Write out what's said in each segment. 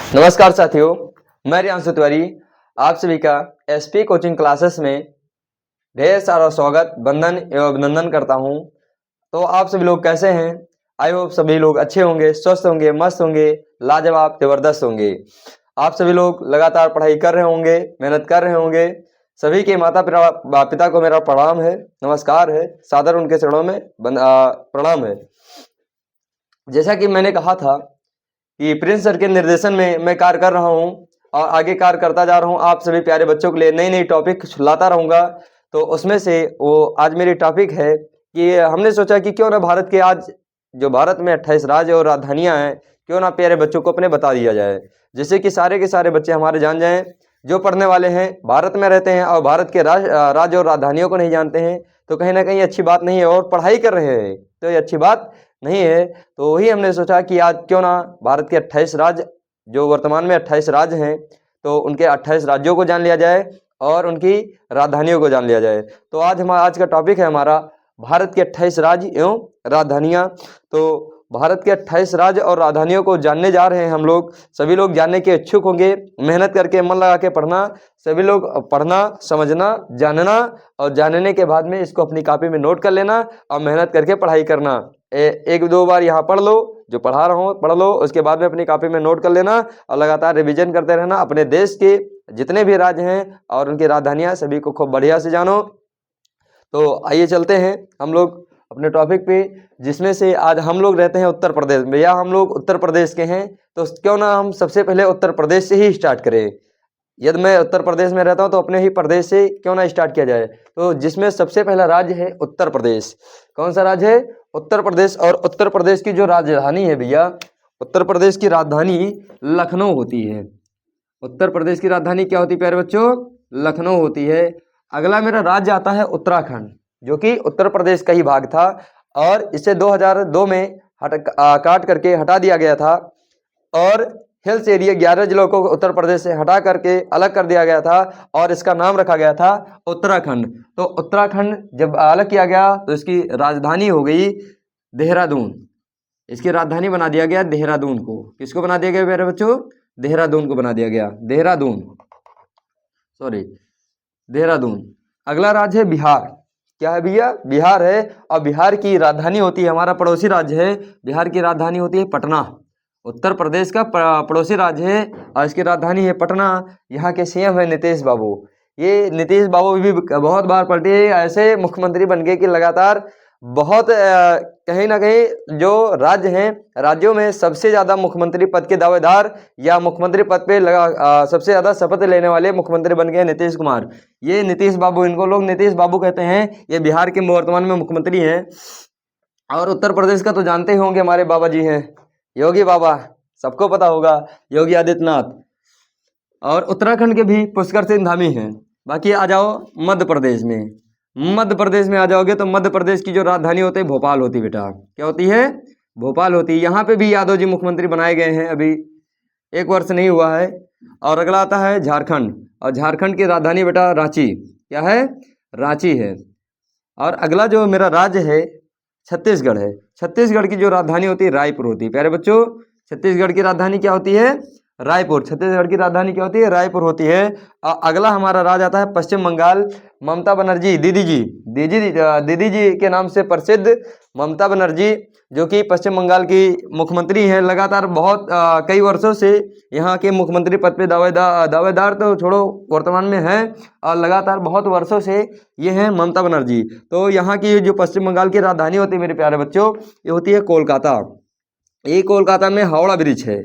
नमस्कार साथियों, मैं रियांशु तिवारी आप सभी का एसपी कोचिंग क्लासेस में ढेर सारा स्वागत, वंदन एवं अभिनंदन करता हूं। तो आप सभी लोग कैसे हैं? आई होप सभी लोग अच्छे होंगे, स्वस्थ होंगे, मस्त होंगे, लाजवाब, जबरदस्त होंगे। आप सभी लोग लगातार पढ़ाई कर रहे होंगे, मेहनत कर रहे होंगे। सभी के माता पिता को मेरा प्रणाम है, नमस्कार है, सादर उनके चरणों में प्रणाम है। जैसा कि मैंने कहा था कि प्रिंस सर के निर्देशन में मैं कार्य कर रहा हूं और आगे कार्य करता जा रहा हूं। आप सभी प्यारे बच्चों के लिए नई नई टॉपिक लाता रहूंगा। तो उसमें से वो आज मेरी टॉपिक है कि हमने सोचा कि क्यों ना भारत के आज जो भारत में 28 राज्य और राजधानियां हैं, क्यों ना प्यारे बच्चों को अपने बता दिया जाए, जिससे कि सारे के सारे बच्चे हमारे जान जाएं। जो पढ़ने वाले हैं, भारत में रहते हैं और भारत के राज्य और राजधानियों को नहीं जानते हैं, तो कहीं ना कहीं अच्छी बात नहीं है। और पढ़ाई कर रहे हैं तो ये अच्छी बात नहीं है। तो वही हमने सोचा कि आज क्यों ना भारत के 28 राज्य, जो वर्तमान में 28 राज्य हैं, तो उनके 28 राज्यों को जान लिया जाए और उनकी राजधानियों को जान लिया जाए। तो आज का टॉपिक है हमारा भारत के 28 राज्य एवं राजधानियां। तो भारत के 28 राज्य और राजधानियों को जानने जा रहे हैं हम लोग। सभी लोग जानने के इच्छुक होंगे, मेहनत करके मन लगा के पढ़ना। सभी लोग पढ़ना, समझना, जानना और जानने के बाद में इसको अपनी कॉपी में नोट कर लेना और मेहनत करके पढ़ाई करना। एक दो बार यहाँ पढ़ लो, जो पढ़ा रहा हूँ पढ़ लो, उसके बाद में अपनी कॉपी में नोट कर लेना और लगातार रिवीजन करते रहना। अपने देश के जितने भी राज्य हैं और उनकी राजधानियां सभी को खूब बढ़िया से जानो। तो आइए चलते हैं हम लोग अपने टॉपिक पे, जिसमें से आज हम लोग रहते हैं उत्तर प्रदेश में, या हम लोग उत्तर प्रदेश के हैं। तो क्यों ना हम सबसे पहले उत्तर प्रदेश से ही स्टार्ट करें। यदि मैं उत्तर प्रदेश में रहता हूं तो अपने ही प्रदेश से क्यों ना स्टार्ट किया जाए। तो जिसमें सबसे पहला राज्य है उत्तर प्रदेश। कौन सा राज्य है? उत्तर प्रदेश। और उत्तर प्रदेश की जो राजधानी है भैया, उत्तर प्रदेश की राजधानी लखनऊ होती है। उत्तर प्रदेश की राजधानी क्या होती है प्यारे बच्चों? लखनऊ होती है। अगला मेरा राज्य आता है उत्तराखंड, जो कि उत्तर प्रदेश का ही भाग था और इसे 2002 में काट करके हटा दिया गया था और हिल्स एरिया 11 जिलों को उत्तर प्रदेश से हटा करके अलग कर दिया गया था और इसका नाम रखा गया था उत्तराखंड। तो उत्तराखंड जब अलग किया गया तो इसकी राजधानी हो गई देहरादून। इसकी राजधानी बना दिया गया देहरादून को। किसको बना दिया गया मेरे बच्चों? देहरादून को बना दिया गया। देहरादून। अगला राज्य है बिहार। क्या है भैया? बिहार है। और बिहार की राजधानी होती है, हमारा पड़ोसी राज्य है, बिहार की राजधानी होती है पटना। उत्तर प्रदेश का पड़ोसी राज्य है और इसकी राजधानी है पटना। यहाँ के सीएम है नीतीश बाबू। ये नीतीश बाबू भी बहुत बार पलटे, ऐसे मुख्यमंत्री बन गए कि लगातार बहुत कहीं ना कहीं जो राज्य हैं, राज्यों में सबसे ज्यादा मुख्यमंत्री पद के दावेदार या मुख्यमंत्री पद पे सबसे ज्यादा शपथ लेने वाले मुख्यमंत्री बन गए नीतीश कुमार। ये नीतीश बाबू, इनको लोग नीतीश बाबू कहते हैं। ये बिहार के वर्तमान में मुख्यमंत्री हैं। और उत्तर प्रदेश का तो जानते ही होंगे, हमारे बाबा जी हैं योगी बाबा, सबको पता होगा, योगी आदित्यनाथ। और उत्तराखंड के भी पुष्कर सिंह धामी हैं। बाकी आ जाओ मध्य प्रदेश में। मध्य प्रदेश में आ जाओगे तो मध्य प्रदेश की जो राजधानी होती है भोपाल होती है बेटा। क्या होती है? भोपाल होती है। यहाँ पे भी यादव जी मुख्यमंत्री बनाए गए हैं, अभी 1 वर्ष नहीं हुआ है। और अगला आता है झारखंड। और झारखंड की राजधानी बेटा रांची। क्या है? रांची है। और अगला जो मेरा राज्य है छत्तीसगढ़ है। छत्तीसगढ़ की जो राजधानी होती है रायपुर होती है। प्यारे बच्चों, छत्तीसगढ़ की राजधानी क्या होती है? रायपुर। छत्तीसगढ़ की राजधानी क्या होती है? रायपुर होती है। अगला हमारा राज्य आता है पश्चिम बंगाल। ममता बनर्जी, दीदी जी के नाम से प्रसिद्ध ममता बनर्जी, जो कि पश्चिम बंगाल की मुख्यमंत्री हैं। लगातार बहुत कई वर्षों से यहाँ के मुख्यमंत्री पद पे दावेदार तो छोड़ो, वर्तमान में हैं और लगातार बहुत वर्षों से ये हैं ममता बनर्जी। तो यहाँ की जो पश्चिम बंगाल की राजधानी होती है मेरे प्यारे बच्चों, ये होती है कोलकाता। ये कोलकाता में हावड़ा ब्रिज है।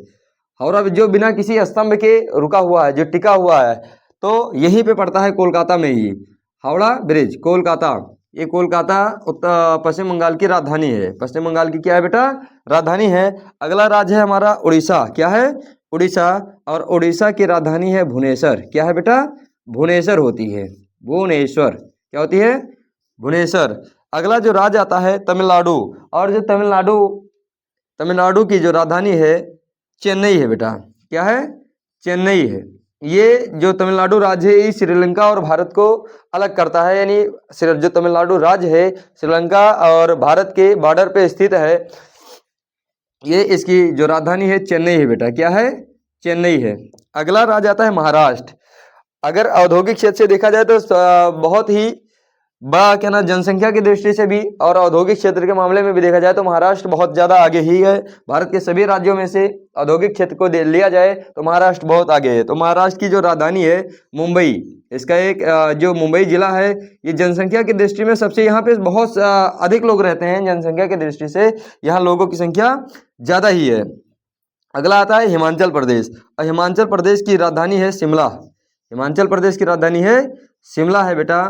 हावड़ा ब्रिज जो बिना किसी स्तंभ के रुका हुआ है, जो टिका हुआ है, तो यहीं पे पड़ता है कोलकाता में ही। हावड़ा ब्रिज, कोलकाता। ये कोलकाता पश्चिम बंगाल की राजधानी है। पश्चिम बंगाल की क्या है बेटा? राजधानी है। अगला राज्य है हमारा उड़ीसा। क्या है? उड़ीसा। और उड़ीसा की राजधानी है भुवनेश्वर। क्या है बेटा? भुवनेश्वर होती है। भुवनेश्वर क्या होती है? भुवनेश्वर। अगला जो राज्य आता है तमिलनाडु। और जो तमिलनाडु की जो राजधानी है चेन्नई है बेटा। क्या है? चेन्नई है। ये जो तमिलनाडु राज्य है ये श्रीलंका और भारत को अलग करता है। यानी जो तमिलनाडु राज्य है श्रीलंका और भारत के बॉर्डर पे स्थित है। ये इसकी जो राजधानी है चेन्नई है बेटा। क्या है? चेन्नई है। अगला राज्य आता है महाराष्ट्र। अगर औद्योगिक क्षेत्र से देखा जाए तो बहुत ही बड़ा क्या ना जनसंख्या की दृष्टि से भी और औद्योगिक क्षेत्र के मामले में भी देखा जाए तो महाराष्ट्र बहुत ज़्यादा आगे ही है। भारत के सभी राज्यों में से औद्योगिक क्षेत्र को लिया जाए तो महाराष्ट्र बहुत आगे है। तो महाराष्ट्र की जो राजधानी है मुंबई, इसका एक जो मुंबई जिला है ये जनसंख्या की दृष्टि में सबसे, यहाँ पे बहुत अधिक लोग रहते हैं। जनसंख्या की दृष्टि से यहाँ लोगों की संख्या ज़्यादा ही है। अगला आता है हिमाचल प्रदेश, और हिमाचल प्रदेश की राजधानी है शिमला। हिमाचल प्रदेश की राजधानी है शिमला है बेटा।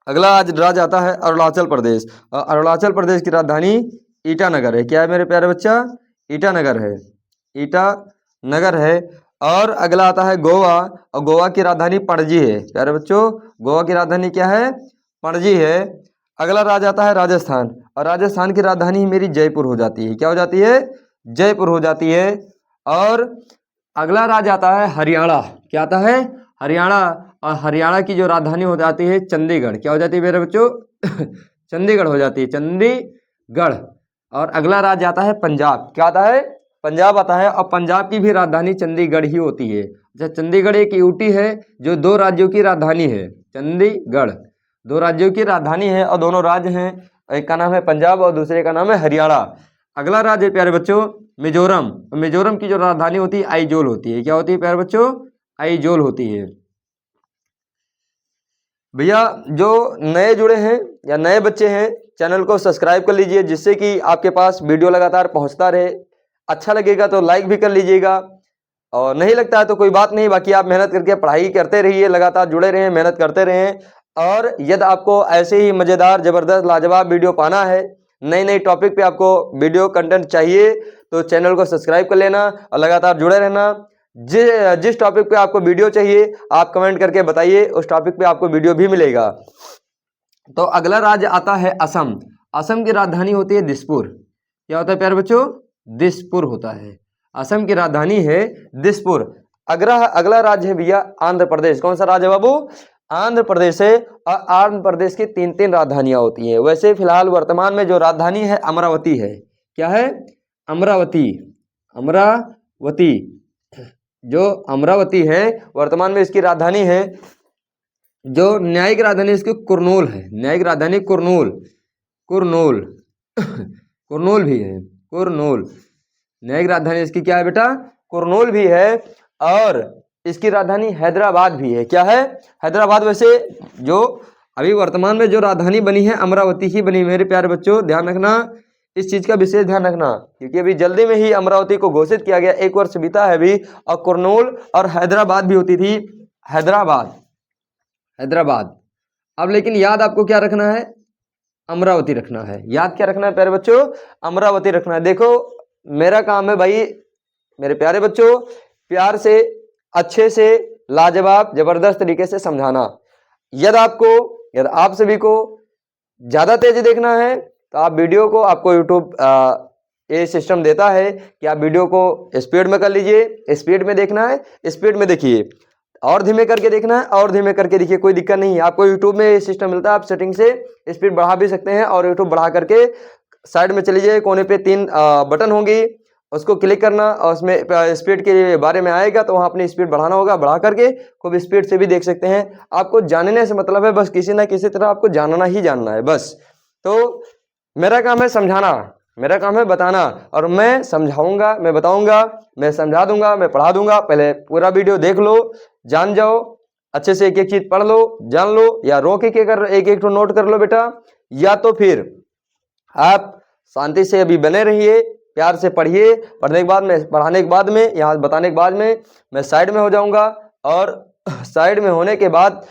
अगला राज्य आता है अरुणाचल प्रदेश, और अरुणाचल प्रदेश की राजधानी ईटानगर है। क्या है मेरे प्यारे बच्चा? ईटानगर है, ईटानगर है। और अगला आता है गोवा, और गोवा की राजधानी पणजी है। प्यारे बच्चों, गोवा की राजधानी क्या है? पणजी है। अगला राज्य आता है राजस्थान, और राजस्थान की राजधानी मेरी जयपुर हो जाती है। क्या हो जाती है? जयपुर हो जाती है। और अगला राज्य आता है हरियाणा। क्या आता है? हरियाणा, और हरियाणा की जो राजधानी हो जाती है चंडीगढ़। क्या हो जाती है मेरे बच्चों? चंडीगढ़ हो जाती है, चंडीगढ़। और अगला राज्य आता है पंजाब। क्या आता है? पंजाब आता है, और पंजाब की भी राजधानी चंडीगढ़ ही होती है। अच्छा, चंडीगढ़ एक यूटी है जो दो राज्यों की राजधानी है। चंडीगढ़ दो राज्यों की राजधानी है, और दोनों राज्य हैं, एक का नाम है पंजाब और दूसरे का नाम है हरियाणा। अगला राज्य है प्यारे बच्चों मिजोरम। मिजोरम की जो राजधानी होती है आइजोल होती है। क्या होती है प्यारे बच्चों? आइजोल होती है। भैया जो नए जुड़े हैं या नए बच्चे हैं, चैनल को सब्सक्राइब कर लीजिए, जिससे कि आपके पास वीडियो लगातार पहुंचता रहे। अच्छा लगेगा तो लाइक भी कर लीजिएगा, और नहीं लगता है तो कोई बात नहीं, बाकी आप मेहनत करके पढ़ाई करते रहिए, लगातार जुड़े रहें, मेहनत करते रहें। और यदि आपको ऐसे ही मज़ेदार, ज़बरदस्त, लाजवाब वीडियो पाना है, नई नई टॉपिक पे आपको वीडियो कंटेंट चाहिए, तो चैनल को सब्सक्राइब कर लेना और लगातार जुड़े रहना। जिस टॉपिक पे आपको वीडियो चाहिए आप कमेंट करके बताइए, उस टॉपिक पे आपको वीडियो भी मिलेगा। तो अगला राज्य आता है असम। असम की राजधानी होती है दिसपुर। क्या होता है प्यारे बच्चों? दिसपुर होता है। असम की राजधानी है दिसपुर। अगला राज्य है भैया आंध्र प्रदेश। कौन सा राज्य है बाबू? आंध्र प्रदेश है। और आंध्र प्रदेश की तीन तीन राजधानियां होती हैं। वैसे फिलहाल वर्तमान में जो राजधानी है अमरावती है। क्या है? अमरावती। अमरावती, जो अमरावती है वर्तमान में इसकी राजधानी है। जो न्यायिक राजधानी इसकी कुरनूल है। न्यायिक राजधानी कुरनूल, कुरनूल कुरनूल भी है, कुरनूल। न्यायिक राजधानी इसकी क्या है बेटा? कुरनूल भी है। और इसकी राजधानी हैदराबाद भी है। क्या है? हैदराबाद। वैसे जो अभी वर्तमान में जो राजधानी बनी है अमरावती ही बनी। मेरे प्यारे बच्चों ध्यान रखना, इस चीज का विशेष ध्यान रखना, क्योंकि अभी जल्दी में ही अमरावती को घोषित किया गया, 1 वर्ष बीता है अभी। और कुरनूल और हैदराबाद भी होती थी। हैदराबाद, हैदराबाद। अब लेकिन याद आपको क्या रखना है? अमरावती रखना है। याद क्या रखना है प्यारे बच्चों? अमरावती रखना है। देखो मेरा काम है भाई मेरे प्यारे बच्चों, प्यार से, अच्छे से, लाजवाब, जबरदस्त तरीके से समझाना। यदि आप सभी को ज्यादा तेज देखना है तो आप वीडियो को, आपको यूट्यूब ये सिस्टम देता है कि आप वीडियो को स्पीड में कर लीजिए। स्पीड में देखना है, स्पीड में देखिए। और धीमे करके देखना है, और धीमे करके देखिए, कोई दिक्कत नहीं है। आपको यूट्यूब में ये सिस्टम मिलता है, आप सेटिंग से स्पीड बढ़ा भी सकते हैं। और यूट्यूब बढ़ा करके साइड में चली जाइए, कोने पे 3 बटन होंगी, उसको क्लिक करना और उसमें स्पीड के बारे में आएगा, तो वहाँ अपनी स्पीड बढ़ाना होगा। बढ़ा करके खूब स्पीड से भी देख सकते हैं। आपको जानने से मतलब है, बस किसी ना किसी तरह आपको जानना ही जानना है बस। तो मेरा काम है समझाना, मेरा काम है बताना, और मैं समझाऊंगा, मैं बताऊंगा, मैं समझा दूंगा, मैं पढ़ा दूंगा। पहले पूरा वीडियो देख लो, जान जाओ, अच्छे से एक एक चीज पढ़ लो, जान लो, या रोक के कर एक एक तो नोट कर लो बेटा, या तो फिर आप शांति से अभी बने रहिए, प्यार से पढ़िए। पढ़ने के बाद में, पढ़ाने के बाद में, यहाँ बताने के बाद में मैं साइड में हो जाऊंगा। और साइड में होने के बाद,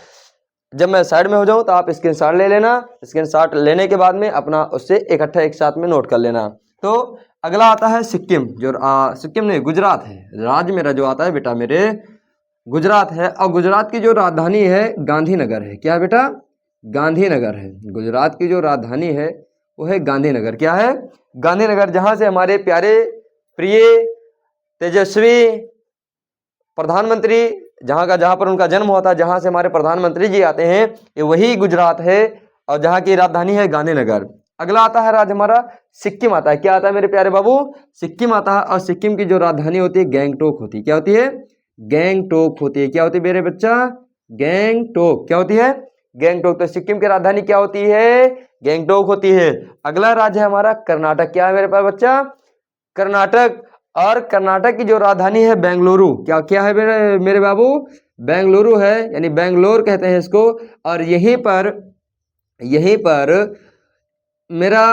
जब मैं साइड में हो जाऊं तो आप स्क्रीनशॉट ले लेना। स्क्रीनशॉट लेने के बाद में अपना उससे इकट्ठा एक साथ में नोट कर लेना। तो अगला आता है सिक्किम। जो सिक्किम नहीं, गुजरात है। राज्य मेरा जो आता है बेटा मेरे, गुजरात है। और गुजरात की जो राजधानी है गांधीनगर है। क्या है बेटा? गांधीनगर है। गुजरात की जो राजधानी है वो है गांधीनगर। क्या है? गांधीनगर। जहाँ से हमारे प्यारे, प्रिय, तेजस्वी प्रधानमंत्री, जहाँ पर उनका जन्म हुआ था, जहाँ से हमारे प्रधानमंत्री जी आते हैं, ये वही गुजरात है। और जहाँ की राजधानी है गांधीनगर। अगला आता है राज्य हमारा सिक्किम आता है। क्या आता है मेरे प्यारे बाबू? सिक्किम आता है। और सिक्किम की जो राजधानी होती है गैंगटोक होती है। क्या होती है? गैंगटोक होती है। क्या होती है मेरे बच्चा? गैंगटोक। क्या होती है? गैंगटोक। तो सिक्किम की राजधानी क्या होती है? गैंगटोक होती है। अगला राज्य है हमारा कर्नाटक। क्या है मेरे पास बच्चा? कर्नाटक। और कर्नाटक की जो राजधानी है बेंगलुरु। क्या क्या है मेरे बाबू? बेंगलुरु है, यानी बेंगलोर कहते हैं इसको। और यहीं पर मेरा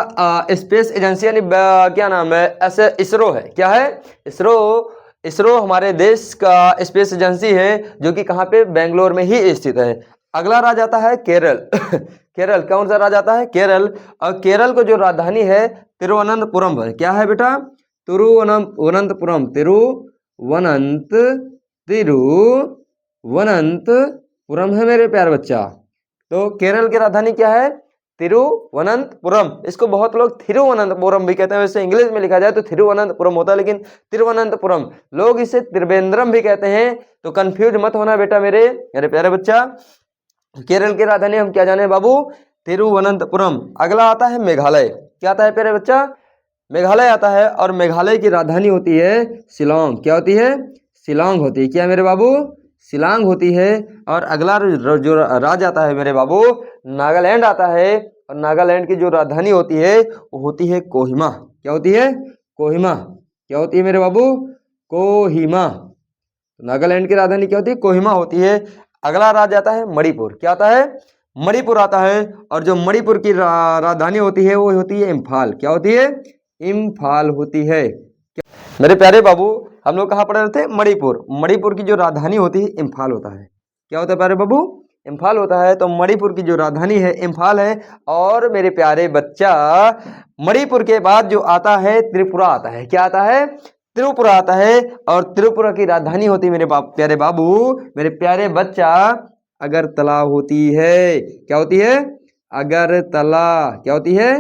स्पेस एजेंसी यानी क्या नाम है, ऐसे इसरो है। क्या है? इसरो। इसरो हमारे देश का स्पेस एजेंसी है, जो कि कहाँ पे? बेंगलोर में ही स्थित है। अगला राज्य आता है केरल। केरल। कौन सा राज्य आता है? केरल। और केरल को जो राजधानी है तिरुवनंतपुरम है। क्या है बेटा? तिरुवनंतपुरम। तिरुवनंतपुरम है मेरे प्यारे बच्चा। तो केरल की राजधानी क्या है? तिरुवनंतपुरम। इसको बहुत लोग थिरुवनंतपुरम भी कहते हैं। वैसे इंग्लिश में लिखा जाए तो थिरुवनंतपुरम होता है, लेकिन तिरुवनंतपुरम, लोग इसे त्रिवेंद्रम भी कहते हैं। तो कंफ्यूज मत होना बेटा मेरे प्यारे बच्चा। केरल की राजधानी हम क्या जाने बाबू? तिरुवनंतपुरम। अगला आता है मेघालय। क्या आता है प्यारे बच्चा? मेघालय आता है। और मेघालय की राजधानी होती है शिलोंग। क्या होती है? शिलोंग होती है। क्या मेरे बाबू? शिलोंग होती है। और अगला जो राज्य आता है मेरे बाबू, नागालैंड आता है। और नागालैंड की जो राजधानी होती है वो होती है कोहिमा। क्या होती है? कोहिमा। क्या होती है मेरे बाबू? कोहिमा। नागालैंड की राजधानी क्या होती है? कोहिमा होती है। अगला राज्य आता है मणिपुर। क्या आता है? मणिपुर आता है। और जो मणिपुर की राजधानी होती है वो होती है इम्फाल। क्या होती है? इम्फाल होती है। मेरे प्यारे बाबू, हम लोग कहाँ पढ़ रहे थे? मणिपुर। मणिपुर की जो राजधानी होती है इम्फाल होता है। क्या होता है प्यारे बाबू? इम्फाल होता है। तो मणिपुर की जो राजधानी है इम्फाल है। और मेरे प्यारे बच्चा, मणिपुर के बाद जो आता है त्रिपुरा आता है। क्या आता है? त्रिपुरा आता है। और त्रिपुरा की राजधानी होती है मेरे प्यारे बाबू, मेरे प्यारे बच्चा, अगरतला होती है। क्या होती है? अगरतला। क्या होती है?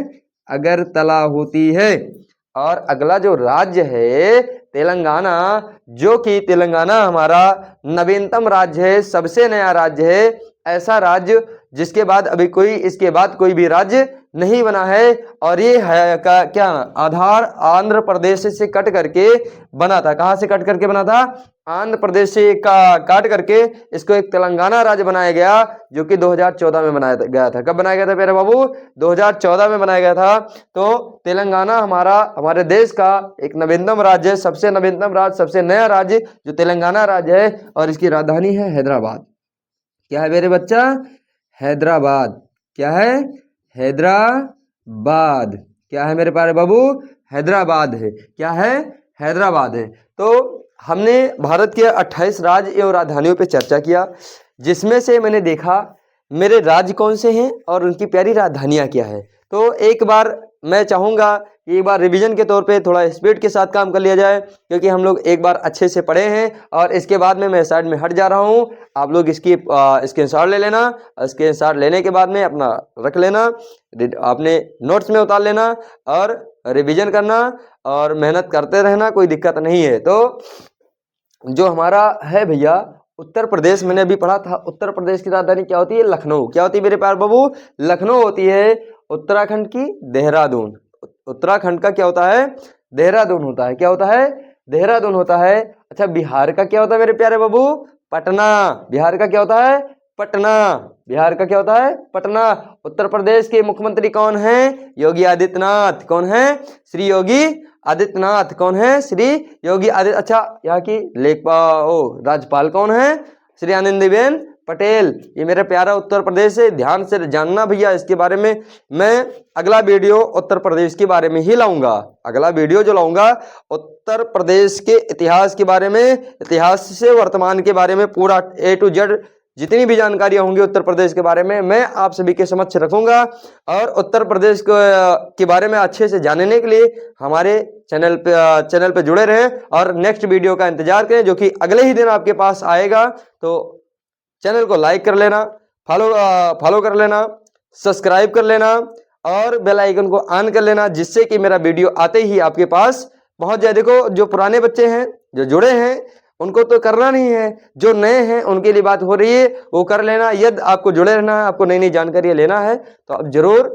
अगरतला होती है। और अगला जो राज्य है तेलंगाना, जो कि तेलंगाना हमारा नवीनतम राज्य है, सबसे नया राज्य है। ऐसा राज्य जिसके बाद अभी इसके बाद कोई भी राज्य नहीं बना है। और ये है क्या? आधार आंध्र प्रदेश से कट करके बना था। कहाँ से कट करके बना था? आंध्र प्रदेश से काट करके इसको एक तेलंगाना राज्य बनाया गया, जो कि 2014 में बनाया गया था। कब बनाया गया था मेरे बाबू? 2014 में बनाया गया था। तो तेलंगाना हमारे देश का एक नवीनतम राज्य है, सबसे नवीनतम राज्य, सबसे नया राज्य जो तेलंगाना राज्य है। और इसकी राजधानी है हैदराबाद। क्या है मेरे बच्चा? हैदराबाद। क्या है? हैदराबाद। क्या है मेरे प्यारे बाबू? हैदराबाद है। क्या है? हैदराबाद है। तो हमने भारत के 28 राज्य एवं राजधानियों पे चर्चा किया, जिसमें से मैंने देखा मेरे राज्य कौन से हैं और उनकी प्यारी राजधानियां क्या है। तो एक बार मैं चाहूँगा कि एक बार रिवीजन के तौर पे थोड़ा स्पीड के साथ काम कर लिया जाए, क्योंकि हम लोग एक बार अच्छे से पढ़े हैं। और इसके बाद में मैं साइड में हट जा रहा हूँ, आप लोग इसकी स्क्रीनशॉट ले लेना। स्क्रीनशॉट लेने के बाद में अपना रख लेना, अपने नोट्स में उतार लेना और रिवीजन करना और मेहनत करते रहना, कोई दिक्कत नहीं है। तो जो हमारा है भैया उत्तर प्रदेश, मैंने अभी पढ़ा था, उत्तर प्रदेश की राजधानी क्या होती है? लखनऊ। क्या होती है मेरे प्यारे बाबू? लखनऊ होती है। उत्तराखंड की देहरादून। उत्तराखंड का क्या होता है? देहरादून होता है। क्या होता है? देहरादून होता है। अच्छा, बिहार का क्या होता है मेरे प्यारे बाबू? पटना। बिहार का क्या होता है? पटना। बिहार का क्या होता है? पटना। उत्तर प्रदेश के मुख्यमंत्री कौन हैं? योगी आदित्यनाथ। कौन है? श्री योगी आदित्यनाथ। कौन है? श्री योगी आदित्य। अच्छा, यहाँ की राज्यपाल कौन है? श्री आनंदीबेन पटेल। ये मेरा प्यारा उत्तर प्रदेश है, ध्यान से जानना भैया इसके बारे में। मैं अगला वीडियो उत्तर प्रदेश के बारे में ही लाऊंगा। अगला वीडियो जो लाऊंगा उत्तर प्रदेश के इतिहास के बारे में, इतिहास से वर्तमान के बारे में, पूरा A to Z जितनी भी जानकारियां होंगी उत्तर प्रदेश के बारे में मैं आप सभी के समक्ष रखूंगा। और उत्तर प्रदेश के बारे में अच्छे से जानने के लिए हमारे चैनल पे जुड़े रहें और नेक्स्ट वीडियो का इंतजार करें, जो कि अगले ही दिन आपके पास आएगा। तो चैनल को लाइक कर लेना, फॉलो कर लेना, सब्सक्राइब कर लेना और बेल आइकन को ऑन कर लेना, जिससे कि मेरा वीडियो आते ही आपके पास पहुंच जाए। देखो, जो पुराने बच्चे हैं, जो जुड़े हैं, उनको तो करना नहीं है, जो नए हैं उनके लिए बात हो रही है, वो कर लेना। यदि आपको जुड़े रहना है, आपको नई नई जानकारियां लेना है, तो आप जरूर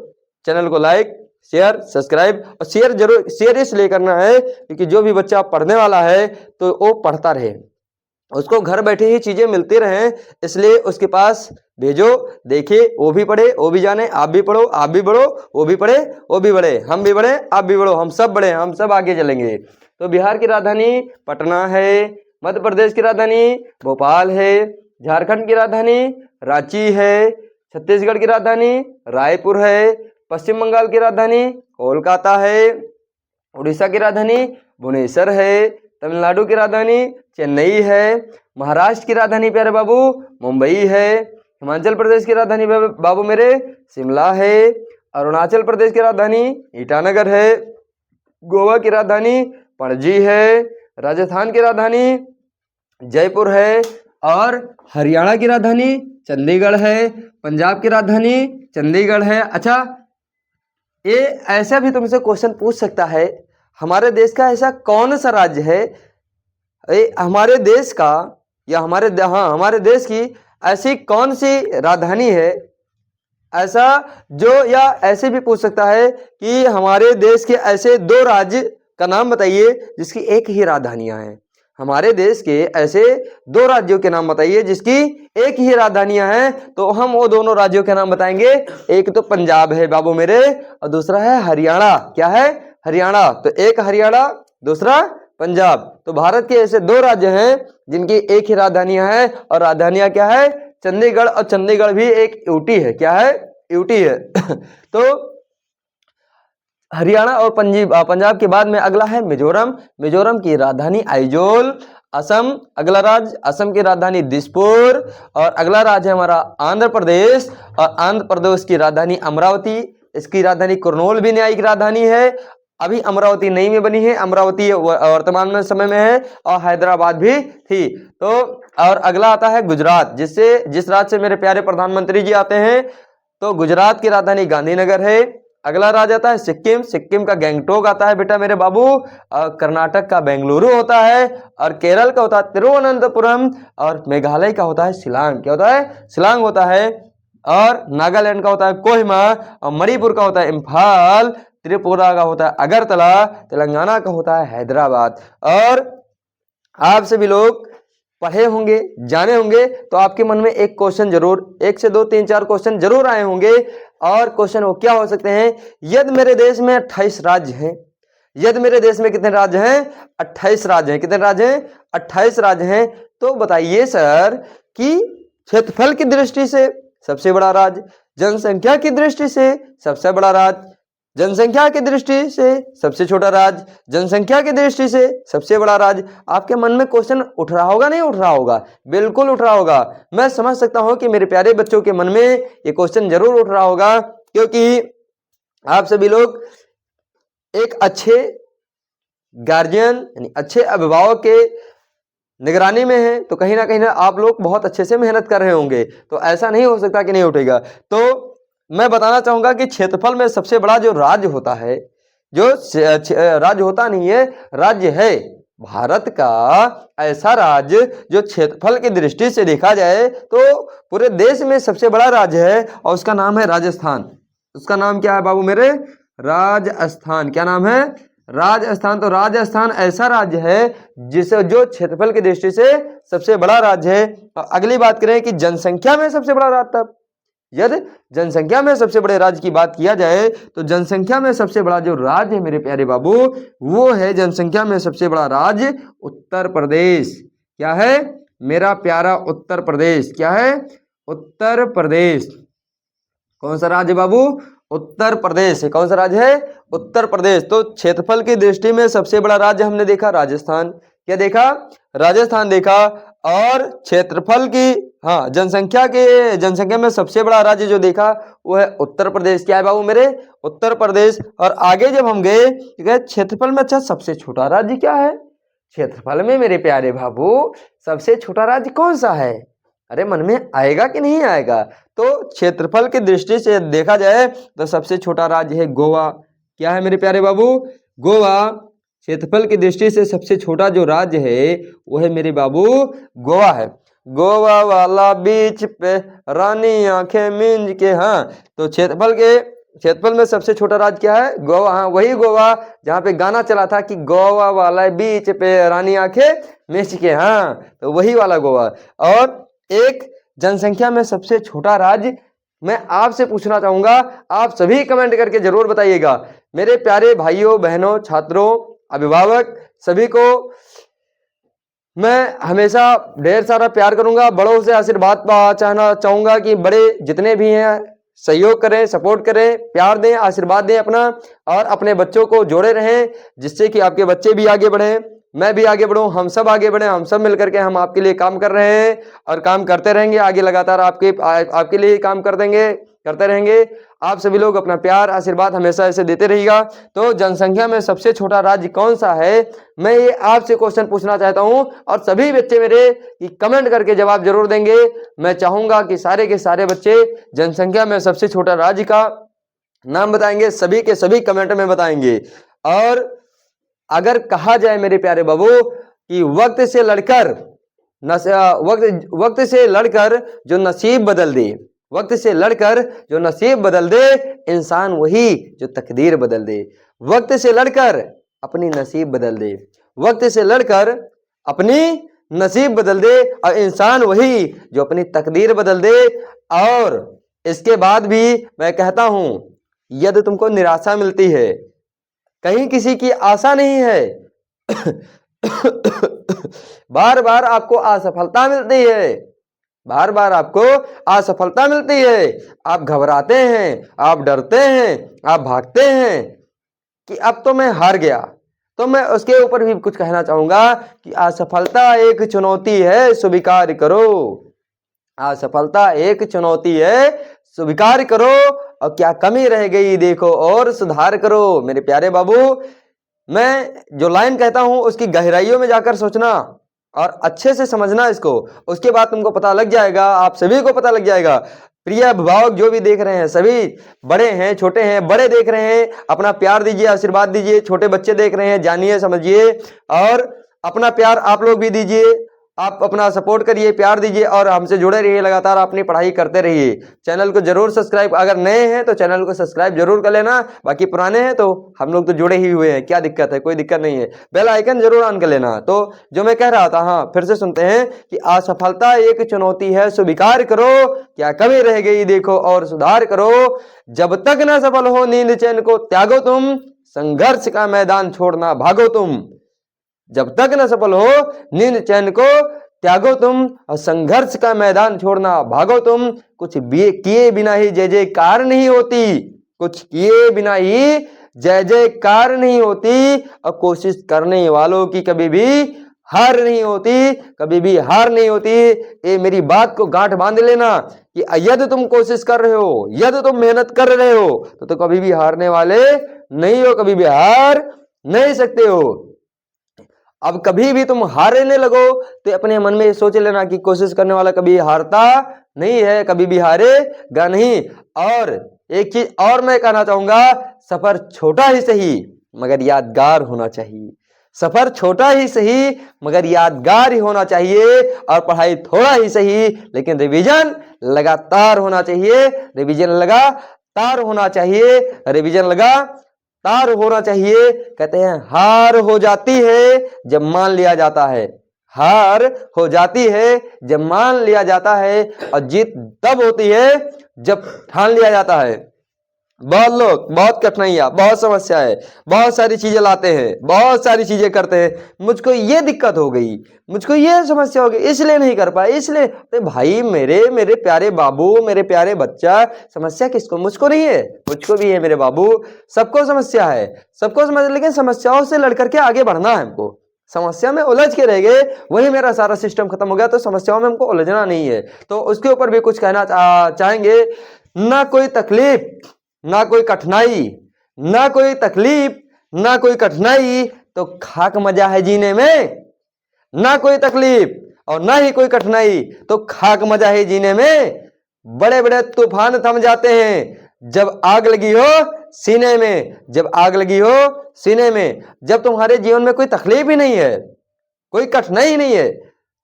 चैनल को लाइक, शेयर सब्सक्राइब और शेयर जरूर, शेयर इसलिए करना है क्योंकि जो भी बच्चा पढ़ने वाला है तो वो पढ़ता रहे, उसको घर बैठे ही चीजें मिलती रहें, इसलिए उसके पास भेजो, देखे, वो भी पढ़े, वो भी जाने, आप भी पढ़ो, आप भी बढ़ो, वो भी पढ़े, वो भी बढ़े, हम भी बढ़े, आप भी बढ़ो, हम सब बढ़े, हम सब आगे चलेंगे। तो बिहार की राजधानी पटना है, मध्य प्रदेश की राजधानी भोपाल है, झारखंड की राजधानी रांची है, छत्तीसगढ़ की राजधानी रायपुर है, पश्चिम बंगाल की राजधानी कोलकाता है, उड़ीसा की राजधानी भुवनेश्वर है, तमिलनाडु की राजधानी चेन्नई है, महाराष्ट्र की राजधानी प्यारे बाबू मुंबई है, हिमाचल प्रदेश की राजधानी बाबू मेरे शिमला है, अरुणाचल प्रदेश की राजधानी ईटानगर है, गोवा की राजधानी पणजी है, राजस्थान की राजधानी जयपुर है, और हरियाणा की राजधानी चंडीगढ़ है, पंजाब की राजधानी चंडीगढ़ है। अच्छा, ये ऐसा भी तुमसे क्वेश्चन पूछ सकता है, हमारे देश का ऐसा कौन सा राज्य है, हमारे देश का या हमारे देश की ऐसी कौन सी राजधानी है, ऐसा जो, या ऐसे भी पूछ सकता है कि हमारे देश के ऐसे दो राज्य का नाम बताइए जिसकी एक ही राजधानियां हैं। हमारे देश के ऐसे दो राज्यों के नाम बताइए जिसकी एक ही राजधानियां हैं, तो हम वो दोनों राज्यों के नाम बताएंगे। एक तो पंजाब है बाबू मेरे, और दूसरा है हरियाणा। क्या है? हरियाणा। तो एक हरियाणा, दूसरा पंजाब। तो भारत के ऐसे दो राज्य हैं जिनकी एक ही राजधानियां हैं, और राजधानियां क्या है? चंडीगढ़। और चंडीगढ़ भी एक यूटी है। क्या है? यूटी है। तो हरियाणा और पंजाब के बाद में अगला है मिजोरम। मिजोरम की राजधानी आइजोल। असम अगला राज्य, असम की राजधानी दिसपुर। और अगला राज्य है हमारा आंध्र प्रदेश, और आंध्र प्रदेश की राजधानी अमरावती। इसकी राजधानी कुरनूल भी न्यायिक राजधानी है। अभी अमरावती नई में बनी है, अमरावती वर्तमान में समय में है, और हैदराबाद भी थी। तो और अगला आता है गुजरात, जिस राज्य से मेरे प्यारे प्रधानमंत्री जी आते हैं। तो गुजरात की राजधानी गांधीनगर है। अगला राज्य आता है सिक्किम। सिक्किम का गैंगटोक आता है बेटा मेरे बाबू। कर्नाटक का बेंगलुरु होता है, और केरल का होता है तिरुवनंतपुरम, और मेघालय का होता है शिलांग। क्या होता है? शिलांग होता है। और नागालैंड का होता है कोहिमा, और मणिपुर का होता है इम्फाल, त्रिपुरा का होता है अगरतला, तेलंगाना का होता है हैदराबाद। और आप सभी लोग पढ़े होंगे, जाने होंगे, तो आपके मन में एक क्वेश्चन जरूर, 1 से 2 3 4 क्वेश्चन जरूर आए होंगे। और क्वेश्चन वो क्या हो सकते हैं? यदि मेरे देश में 28 राज्य हैं, यदि मेरे देश में कितने राज्य हैं? 28 राज्य हैं। कितने राज्य हैं? 28 राज्य हैं। तो बताइए सर कि क्षेत्रफल की दृष्टि से सबसे बड़ा राज्य, जनसंख्या की दृष्टि से सबसे बड़ा राज्य, जनसंख्या की दृष्टि से सबसे छोटा राज्य, जनसंख्या की दृष्टि से सबसे बड़ा राज्य। आपके मन में क्वेश्चन उठ रहा होगा, नहीं उठ रहा होगा? बिल्कुल उठ रहा होगा। मैं समझ सकता हूं कि मेरे प्यारे बच्चों के मन में ये क्वेश्चन जरूर उठ रहा होगा, क्योंकि आप सभी लोग एक अच्छे गार्जियन यानी अच्छे अभिभावक के निगरानी में है, तो कहीं ना आप लोग बहुत अच्छे से मेहनत कर रहे होंगे। तो ऐसा नहीं हो सकता कि नहीं उठेगा। तो मैं बताना चाहूंगा कि क्षेत्रफल में सबसे बड़ा जो राज्य होता है, जो राज्य होता नहीं है, राज्य है भारत का ऐसा राज्य जो क्षेत्रफल की दृष्टि से देखा जाए तो पूरे देश में सबसे बड़ा राज्य है, और उसका नाम है राजस्थान। उसका नाम क्या है बाबू मेरे? राजस्थान। क्या नाम है? राजस्थान। तो राजस्थान ऐसा राज्य है जो क्षेत्रफल की दृष्टि से सबसे बड़ा राज्य है। अगली बात करें कि जनसंख्या में सबसे बड़ा राज्य, तब यदि जनसंख्या में सबसे बड़े राज्य की बात किया जाए तो जनसंख्या में सबसे बड़ा जो राज्य है मेरे प्यारे बाबू, वो है जनसंख्या में सबसे बड़ा राज्य उत्तर प्रदेश। क्या है मेरा प्यारा? उत्तर प्रदेश। क्या है? उत्तर प्रदेश। कौन सा राज्य बाबू? उत्तर प्रदेश है। कौन सा राज्य है? उत्तर प्रदेश। तो क्षेत्रफल की दृष्टि में सबसे बड़ा राज्य हमने देखा राजस्थान। क्या देखा? राजस्थान देखा। और क्षेत्रफल की, हाँ, जनसंख्या में सबसे बड़ा राज्य जो देखा वो है उत्तर प्रदेश। क्या है बाबू मेरे? उत्तर प्रदेश। और आगे जब हम गए क्षेत्रफल में, अच्छा सबसे छोटा राज्य क्या है? क्षेत्रफल में मेरे प्यारे बाबू सबसे छोटा राज्य कौन सा है? अरे मन में आएगा कि नहीं आएगा? तो क्षेत्रफल की दृष्टि से देखा जाए तो सबसे छोटा राज्य है गोवा। क्या है मेरे प्यारे बाबू? गोवा। क्षेत्रफल की दृष्टि से सबसे छोटा जो राज्य है वो है मेरे बाबू गोवा है। गोवा वाला बीच पे रानी आंखें मींज के, हाँ। तो क्षेत्रफल के क्षेत्रफल में सबसे छोटा राज्य क्या है? गोवा। हाँ, वही गोवा जहाँ पे गाना चला था कि गोवा वाला बीच पे रानी आंखें मिच के। हाँ, तो वही वाला गोवा। और एक जनसंख्या में सबसे छोटा राज्य मैं आपसे पूछना चाहूंगा, आप सभी कमेंट करके जरूर बताइएगा। मेरे प्यारे भाइयों बहनों, छात्रों, अभिभावक सभी को मैं हमेशा ढेर सारा प्यार करूंगा, बड़ों से आशीर्वाद चाहना चाहूंगा कि बड़े जितने भी हैं सहयोग करें, सपोर्ट करें, प्यार दें, आशीर्वाद दें अपना, और अपने बच्चों को जोड़े रहें जिससे कि आपके बच्चे भी आगे बढ़ें, मैं भी आगे बढ़ूं, हम सब आगे बढ़ें। हम सब मिलकर के हम आपके लिए काम कर रहे हैं और काम करते रहेंगे आगे, लगातार आपके लिए काम करते रहेंगे। आप सभी लोग अपना प्यार आशीर्वाद हमेशा ऐसे देते रहिएगा। तो जनसंख्या में सबसे छोटा राज्य कौन सा है, मैं ये आपसे क्वेश्चन पूछना चाहता हूं, और सभी बच्चे मेरे कि कमेंट करके जवाब जरूर देंगे। मैं चाहूंगा कि सारे के सारे बच्चे जनसंख्या में सबसे छोटा राज्य का नाम बताएंगे, सभी के सभी कमेंट में बताएंगे। और अगर कहा जाए मेरे प्यारे बाबू कि वक्त से लड़कर जो नसीब बदल दे, वक्त से लड़कर जो नसीब बदल दे, इंसान वही जो तकदीर बदल दे। वक्त से लड़कर अपनी नसीब बदल दे, वक्त से लड़कर अपनी नसीब बदल दे, और इंसान वही जो अपनी तकदीर बदल दे। और इसके बाद भी मैं कहता हूं, यदि तुमको निराशा मिलती है, कहीं किसी की आशा नहीं है, बार बार आपको असफलता मिलती है, बार बार आपको असफलता मिलती है, आप घबराते हैं, आप डरते हैं, आप भागते हैं कि अब तो मैं हार गया, तो मैं उसके ऊपर भी कुछ कहना चाहूंगा कि असफलता एक चुनौती है, स्वीकार करो। असफलता एक चुनौती है, स्वीकार करो, और क्या कमी रह गई देखो और सुधार करो। मेरे प्यारे बाबू, मैं जो लाइन कहता हूं उसकी गहराइयों में जाकर सोचना और अच्छे से समझना इसको, उसके बाद तुमको पता लग जाएगा, आप सभी को पता लग जाएगा। प्रिय अभिभावक जो भी देख रहे हैं, सभी बड़े हैं छोटे हैं, बड़े देख रहे हैं, अपना प्यार दीजिए, आशीर्वाद दीजिए। छोटे बच्चे देख रहे हैं, जानिए समझिए, और अपना प्यार आप लोग भी दीजिए, आप अपना सपोर्ट करिए, प्यार दीजिए, और हमसे जुड़े रहिए, लगातार अपनी पढ़ाई करते रहिए। चैनल को जरूर सब्सक्राइब, अगर नए हैं तो चैनल को सब्सक्राइब जरूर कर लेना, बाकी पुराने हैं तो हम लोग तो जुड़े ही हुए हैं, क्या दिक्कत है, कोई दिक्कत नहीं है। बेल आइकन जरूर ऑन कर लेना। तो जो मैं कह रहा था, हाँ फिर से सुनते हैं कि असफलता एक चुनौती है, स्वीकार करो, क्या कमी रह गई देखो और सुधार करो। जब तक न सफल हो नींद चैन को त्यागो तुम, संघर्ष का मैदान छोड़ना भागो तुम। जब तक न सफल हो नींद चैन को त्यागो तुम, और संघर्ष का मैदान छोड़ना भागो तुम। कुछ किए बिना ही जय जयकार नहीं होती, कुछ किए बिना ही जय जयकार नहीं होती, और कोशिश करने वालों की कभी भी हार नहीं होती, कभी भी हार नहीं होती। ये मेरी बात को गांठ बांध लेना कि यदि तुम कोशिश कर रहे हो, यदि तुम मेहनत कर रहे हो, तो कभी भी हारने वाले नहीं हो, कभी भी हार नहीं सकते हो। अब कभी भी तुम हारने लगो तो अपने मन में सोच लेना कि कोशिश करने वाला कभी हारता नहीं है, कभी भी हारेगा नहीं। और एक चीज और मैं कहना चाहूंगा, सफर छोटा ही सही मगर यादगार होना चाहिए। सफर छोटा ही सही मगर यादगार ही होना चाहिए, और पढ़ाई थोड़ा ही सही लेकिन रिवीजन लगातार होना चाहिए, रिवीजन लगातार होना चाहिए, रिवीजन लगातार होना चाहिए। कहते हैं हार हो जाती है जब मान लिया जाता है, हार हो जाती है जब मान लिया जाता है, और जीत तब होती है जब ठान लिया जाता है। बहुत लोग बहुत कठिनाइयां, बहुत समस्या है, बहुत सारी चीजें लाते हैं, बहुत सारी चीजें करते हैं, मुझको ये दिक्कत हो गई, मुझको ये समस्या हो गई, इसलिए नहीं कर पाए, इसलिए। तो भाई मेरे प्यारे बाबू, मेरे प्यारे बच्चा, समस्या किसको? मुझको नहीं है, मुझको भी है मेरे बाबू, सबको समस्या है, सबको समस्या, लेकिन समस्याओं से लड़ करके आगे बढ़ना है हमको। समस्या में उलझ के रह गए, वही मेरा सारा सिस्टम खत्म हो गया, तो समस्याओं में हमको उलझना नहीं है। तो उसके ऊपर भी कुछ कहना चाहेंगे। ना कोई तकलीफ, ना कोई कठिनाई, ना कोई तकलीफ, ना कोई कठिनाई, तो खाक मजा है जीने में। ना कोई तकलीफ और ना ही कोई कठिनाई, तो खाक मजा है जीने में। बड़े बड़े तूफान थम जाते हैं जब आग लगी हो सीने में, जब आग लगी हो सीने में। जब तुम्हारे जीवन में कोई तकलीफ ही नहीं है, कोई कठिनाई ही नहीं है,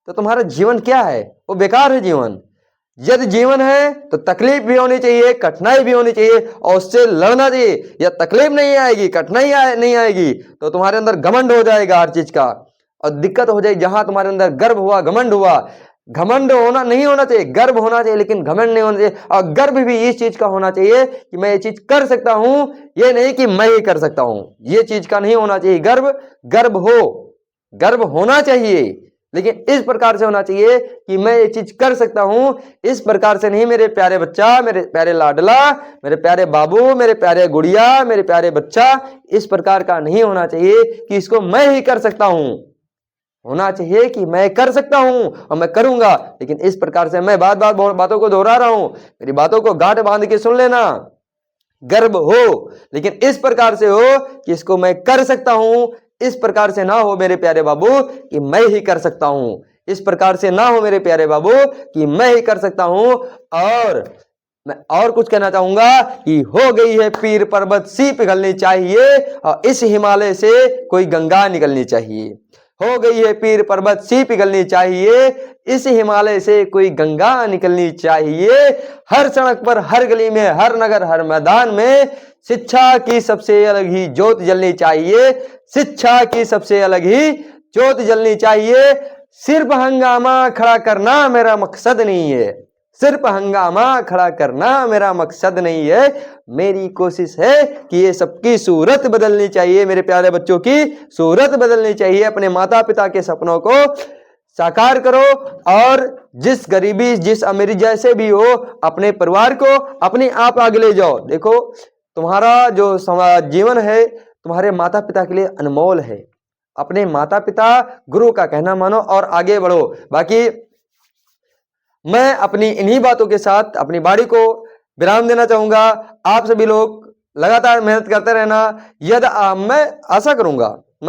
तो तुम्हारा जीवन क्या है? वो बेकार है जीवन। यदि जीवन है तो तकलीफ भी होनी चाहिए, कठिनाई भी होनी चाहिए और उससे लड़ना चाहिए। या तकलीफ नहीं आएगी, कठिनाई नहीं आएगी तो तुम्हारे अंदर घमंड हो जाएगा हर चीज का, और दिक्कत हो जाएगी। जहां तुम्हारे अंदर गर्व हुआ, घमंड हुआ, घमंड होना नहीं होना चाहिए, गर्व होना चाहिए लेकिन घमंड नहीं होना चाहिए। और गर्व भी इस चीज का होना चाहिए कि मैं ये चीज कर सकता हूं, ये नहीं कि मैं ही कर सकता हूं, ये चीज का नहीं होना चाहिए। गर्व होना चाहिए लेकिन इस प्रकार से होना चाहिए कि मैं ये चीज कर सकता हूं। इस प्रकार से नहीं मेरे प्यारे बच्चा, मेरे प्यारे लाडला, मेरे प्यारे बाबू, मेरे प्यारे गुड़िया, मेरे प्यारे बच्चा, इस प्रकार का नहीं होना चाहिए कि इसको मैं ही कर सकता हूं। होना चाहिए कि मैं कर सकता हूं और मैं करूंगा। लेकिन इस प्रकार से मैं बातों को दोहरा रहा हूं, मेरी बातों को गांठ बांध के सुन लेना। गर्व हो लेकिन इस प्रकार से हो कि इसको मैं कर सकता हूं। इस प्रकार से ना हो मेरे प्यारे बाबू कि मैं ही कर सकता हूं। इस प्रकार से ना हो मेरे प्यारे बाबू कि मैं ही कर सकता हूं। और मैं और कुछ कहना चाहूंगा कि हो गई है पीर पर्वत सी पिघलनी चाहिए और इस हिमालय से कोई गंगा निकलनी चाहिए। हो गई है पीर पर्वत सी पिघलनी चाहिए, इस हिमालय से कोई गंगा निकलनी चाहिए। हर सड़क पर, हर गली में, हर नगर, हर मैदान में शिक्षा की सबसे अलग ही ज्योत जलनी चाहिए। शिक्षा की सबसे अलग ही ज्योत जलनी चाहिए। सिर्फ हंगामा खड़ा करना मेरा मकसद नहीं है, सिर्फ हंगामा खड़ा करना मेरा मकसद नहीं है। मेरी कोशिश है कि ये सबकी सूरत बदलनी चाहिए, मेरे प्यारे बच्चों की सूरत बदलनी चाहिए। अपने माता पिता के सपनों को साकार करो और जिस गरीबी, जिस अमीरी जैसे भी हो, अपने परिवार को अपने आप आगे ले जाओ। देखो तुम्हारा जो जीवन है तुम्हारे माता पिता के लिए अनमोल है। अपने माता पिता, गुरु का कहना मानो और आगे बढ़ो। बाकी मैं अपनी इन्हीं बातों के साथ अपनी बाड़ी को विराम देना चाहूंगा। आप सभी लोग लगातार मेहनत करते रहना। यदि मैं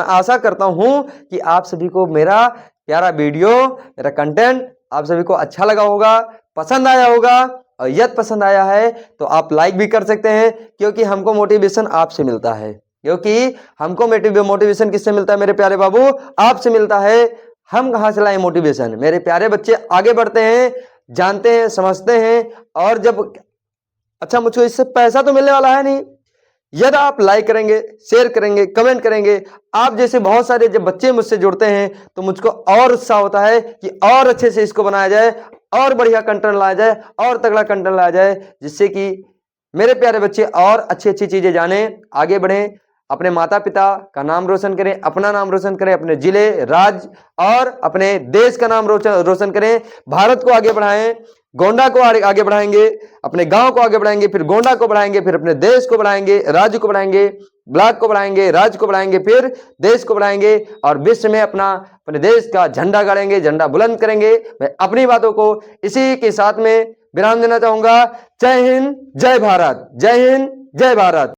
आशा करता हूं कि आप सभी को मेरा प्यारा वीडियो, मेरा कंटेंट आप सभी को अच्छा लगा होगा, पसंद आया होगा। और यदि पसंद आया है तो आप लाइक भी कर सकते हैं, क्योंकि हमको मोटिवेशन आपसे मिलता है। क्योंकि हमको मोटिवेशन किससे मिलता है मेरे प्यारे बाबू? आपसे मिलता है। हम कहां से लाए मोटिवेशन? मेरे प्यारे बच्चे आगे बढ़ते हैं, जानते हैं, समझते हैं। और जब अच्छा, मुझको इससे पैसा तो मिलने वाला है नहीं। यदि आप लाइक करेंगे, शेयर करेंगे, कमेंट करेंगे, आप जैसे बहुत सारे जब बच्चे मुझसे जुड़ते हैं तो मुझको और उत्साह होता है कि और अच्छे से इसको बनाया जाए, और बढ़िया कंटेंट लाया जाए, और तगड़ा कंटेंट लाया जाए, जिससे कि मेरे प्यारे बच्चे और अच्छी अच्छी चीजें जाने, आगे बढ़ें, अपने माता पिता का नाम रोशन करें, अपना नाम रोशन करें, अपने जिले, राज्य और अपने देश का नाम रोशन करें, भारत को आगे बढ़ाएं, गोंडा को आगे बढ़ाएंगे, अपने गांव को आगे बढ़ाएंगे, फिर गोंडा को बढ़ाएंगे, फिर अपने देश को बढ़ाएंगे, राज्य को बढ़ाएंगे, ब्लॉक को बढ़ाएंगे, राज्य को बढ़ाएंगे, फिर देश को बढ़ाएंगे और विश्व में अपने देश का झंडा गाड़ेंगे, झंडा बुलंद करेंगे। मैं अपनी बातों को इसी के साथ में विराम देना चाहूंगा। जय हिंद, जय भारत। जय हिंद, जय भारत।